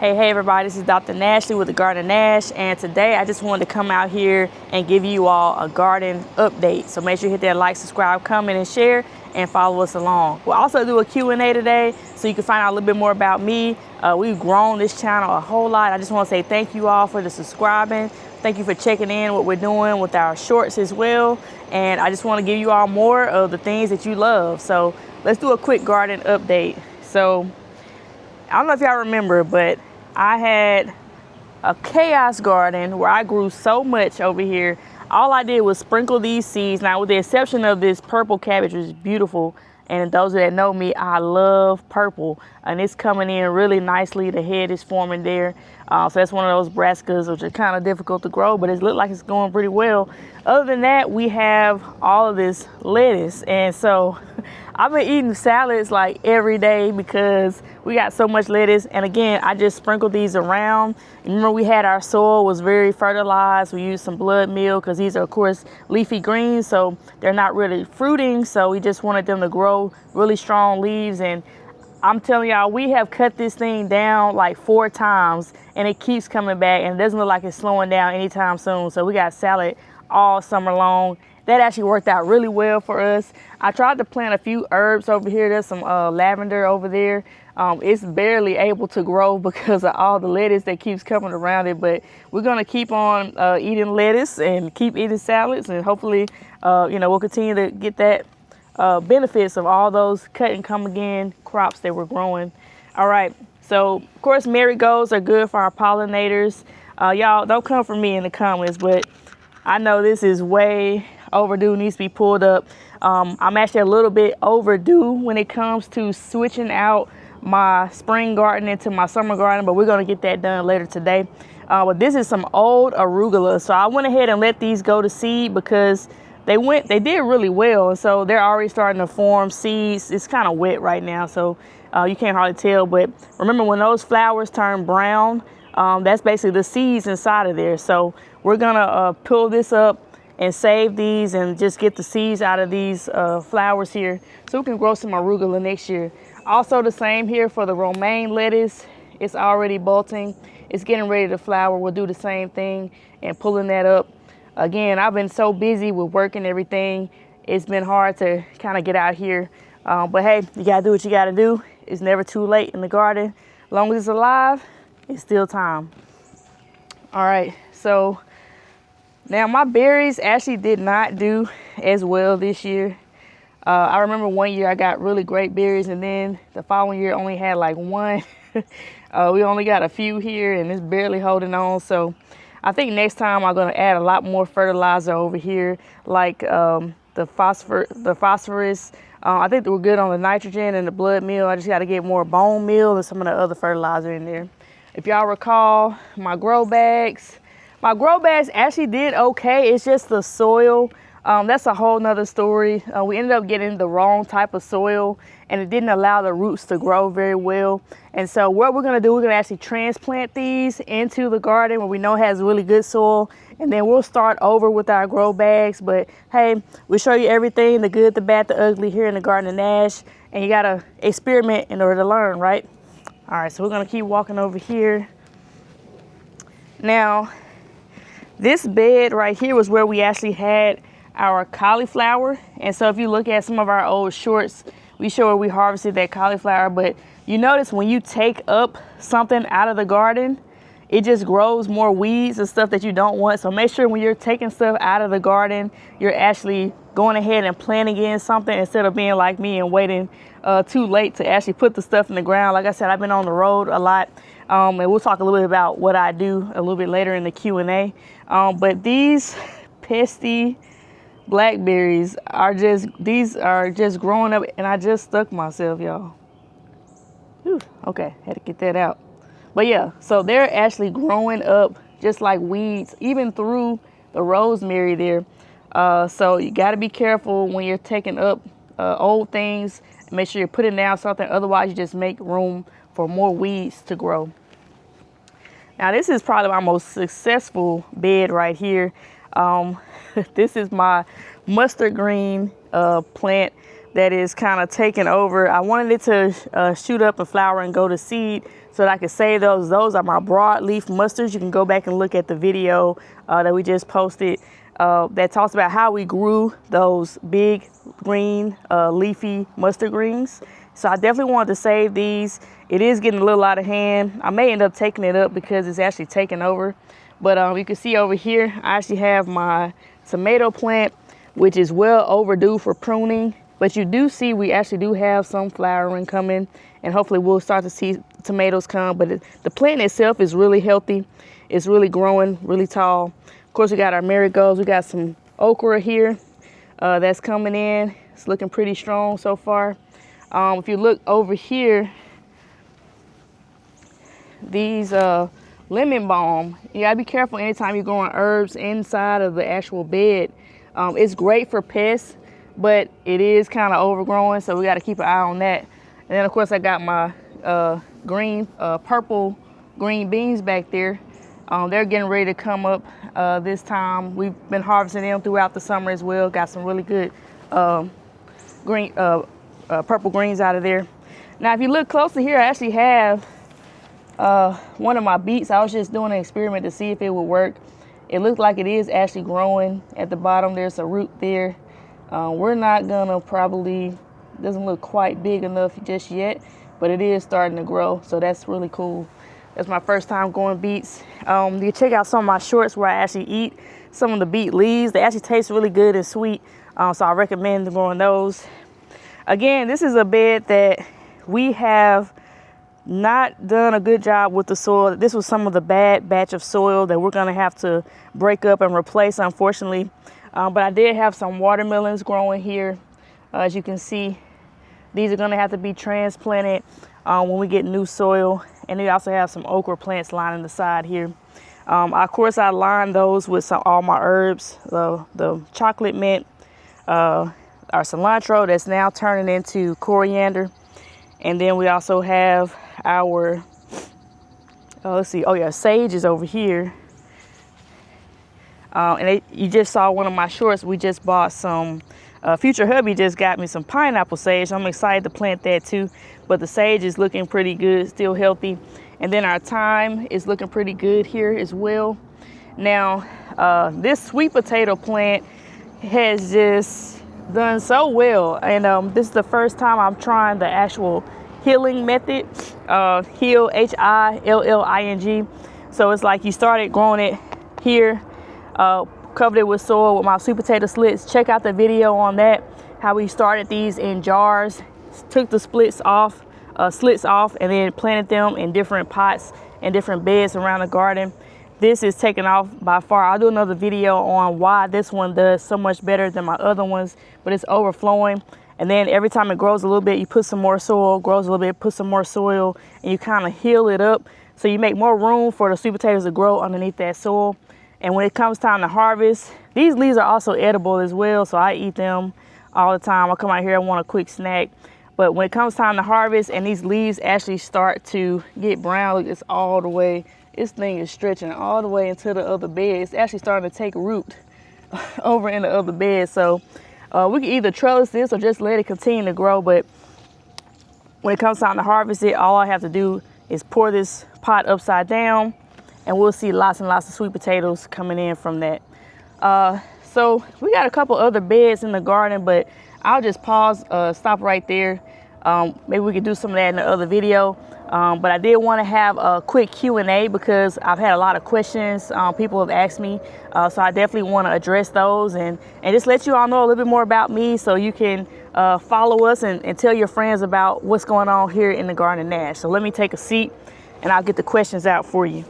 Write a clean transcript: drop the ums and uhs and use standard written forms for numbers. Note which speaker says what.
Speaker 1: Hey everybody, this is Dr. Nashlie with the Garden of Nash, and today I just wanted to come out here and give you all a garden update. So make sure you hit that like, subscribe, comment, and share, and follow us along. We'll also do a Q&A today so you can find out a little bit more about me. We've grown this channel a whole lot. I just want to say thank you all for the subscribing. Thank you for checking in what we're doing with our shorts as well. And I just want to give you all more of the things that you love. So let's do a quick garden update. So I don't know if y'all remember, but I had a chaos garden where I grew so much over here. All I did was sprinkle these seeds. Now, with the exception of this purple cabbage, which is beautiful, and those that know me, I love purple, and it's coming in really nicely. The head is forming there. So that's one of those brassicas, which are kind of difficult to grow, but it looks like it's going pretty well. Other than that, we have all of this lettuce, and so I've been eating salads like every day because we got so much lettuce. And again, I just sprinkled these around. Remember, we had our soil was very fertilized. We used some blood meal because these are, of course, leafy greens, so they're not really fruiting. So we just wanted them to grow really strong leaves. And I'm telling y'all, we have cut this thing down like 4 times and it keeps coming back, and it doesn't look like it's slowing down anytime soon. So we got salad all summer long. That actually worked out really well for us. I tried to plant a few herbs over here. There's some lavender over there. It's barely able to grow because of all the lettuce that keeps coming around it, but we're gonna keep on eating lettuce and keep eating salads, and hopefully, we'll continue to get that benefits of all those cut and come again crops that we're growing. All right, so of course marigolds are good for our pollinators. Y'all don't come for me in the comments, but I know this is way overdue, needs to be pulled up. I'm actually a little bit overdue when it comes to switching out my spring garden into my summer garden, but we're gonna get that done later today. But this is some old arugula, so I went ahead and let these go to seed because they did really well, and so they're already starting to form seeds. It's kind of wet right now, so you can't hardly tell, but remember when those flowers turn brown, that's basically the seeds inside of there. So we're gonna pull this up and save these and just get the seeds out of these flowers here so we can grow some arugula next year. Also the same here for the romaine lettuce. It's already bolting. It's getting ready to flower. We'll do the same thing and pulling that up. Again, I've been so busy with work and everything. It's been hard to kind of get out here. But hey, you gotta do what you gotta do. It's never too late in the garden. As long as it's alive, it's still time. All right, so now my berries actually did not do as well this year. I remember one year I got really great berries, and then the following year only had like one. We only got a few here and it's barely holding on. So I think next time I'm gonna add a lot more fertilizer over here, like the phosphorus. I think we're good on the nitrogen and the blood meal. I just gotta get more bone meal and some of the other fertilizer in there. If y'all recall, my grow bags actually did okay. It's just the soil. That's a whole nother story. We ended up getting the wrong type of soil, and it didn't allow the roots to grow very well. And so what we're gonna do, we're gonna actually transplant these into the garden where we know has really good soil, and then we'll start over with our grow bags. But hey, we'll show you everything, the good, the bad, the ugly here in the Garden of Nash, and you gotta experiment in order to learn, right? All right, so we're gonna keep walking over here. Now, this bed right here was where we actually had our cauliflower. And so if you look at some of our old shorts, we show where we harvested that cauliflower. But you notice when you take up something out of the garden, it just grows more weeds and stuff that you don't want. So make sure when you're taking stuff out of the garden, you're actually going ahead and planting in something instead of being like me and waiting too late to actually put the stuff in the ground. Like I said, I've been on the road a lot, and we'll talk a little bit about what I do a little bit later in the Q&A. But these pesky blackberries are just growing up, and I just stuck myself, y'all. Okay, had to get that out. But yeah, so they're actually growing up just like weeds, even through the rosemary there. So you got to be careful when you're taking up old things. Make sure you're putting down something, otherwise you just make room for more weeds to grow. Now this is probably my most successful bed right here. This is my mustard green plant that is kind of taking over. I wanted it to shoot up and flower and go to seed so that I could save those. Those are my broadleaf mustards. You can go back and look at the video that we just posted that talks about how we grew those big green leafy mustard greens. So I definitely wanted to save these. It is getting a little out of hand. I may end up taking it up because it's actually taking over. But you can see over here, I actually have my tomato plant, which is well overdue for pruning. But you do see we actually do have some flowering coming, and hopefully we'll start to see tomatoes come. But the plant itself is really healthy. It's really growing, really tall. Of course, we got our marigolds. We got some okra here that's coming in. It's looking pretty strong so far. If you look over here, these lemon balm, you gotta be careful anytime you're growing herbs inside of the actual bed. It's great for pests, but it is kind of overgrowing, so we got to keep an eye on that. And then of course I got my purple green beans back there. They're getting ready to come up this time. We've been harvesting them throughout the summer as well. Got some really good purple greens out of there. Now if you look closer here, I actually have one of my beets. I was just doing an experiment to see if it would work. It looks like it is actually growing at the bottom. There's a root there. We're not gonna probably, doesn't look quite big enough just yet, but it is starting to grow, so that's really cool. That's my first time growing beets. You can check out some of my shorts where I actually eat some of the beet leaves. They actually taste really good and sweet, so I recommend growing those. Again, this is a bed that we have not done a good job with the soil. This was some of the bad batch of soil that we're gonna have to break up and replace, unfortunately. But I did have some watermelons growing here. As you can see, these are gonna have to be transplanted when we get new soil. And we also have some okra plants lining the side here. Of course, I lined those with all my herbs, the chocolate mint, our cilantro that's now turning into coriander. And then we also have our, sage is over here. You just saw one of my shorts. We just bought some, future hubby just got me some pineapple sage. I'm excited to plant that too. But the sage is looking pretty good, still healthy. And then our thyme is looking pretty good here as well. Now, this sweet potato plant has just done so well. And this is the first time I'm trying the actual healing method, heal, H-I-L-L-I-N-G. So it's like you started growing it here, covered it with soil with my sweet potato slits. Check out the video on that, how we started these in jars, took the slits off, and then planted them in different pots and different beds around the garden. This is taking off by far. I'll do another video on why this one does so much better than my other ones, but it's overflowing. And then every time it grows a little bit, you put some more soil, grows a little bit, put some more soil, and you kind of heal it up. So you make more room for the sweet potatoes to grow underneath that soil. And when it comes time to harvest, these leaves are also edible as well, so I eat them all the time. I come out here, I want a quick snack. But when it comes time to harvest and these leaves actually start to get brown, look, it's all the way, this thing is stretching all the way into the other bed. It's actually starting to take root over in the other bed. So we can either trellis this or just let it continue to grow. But when it comes time to harvest it, all I have to do is pour this pot upside down, and we'll see lots and lots of sweet potatoes coming in from that. So we got a couple other beds in the garden, but I'll just pause, stop right there. Maybe we could do some of that in the other video. But I did want to have a quick Q&A because I've had a lot of questions. People have asked me, so I definitely want to address those and just let you all know a little bit more about me, so you can follow us and tell your friends about what's going on here in the Garden of Nash. So let me take a seat and I'll get the questions out for you.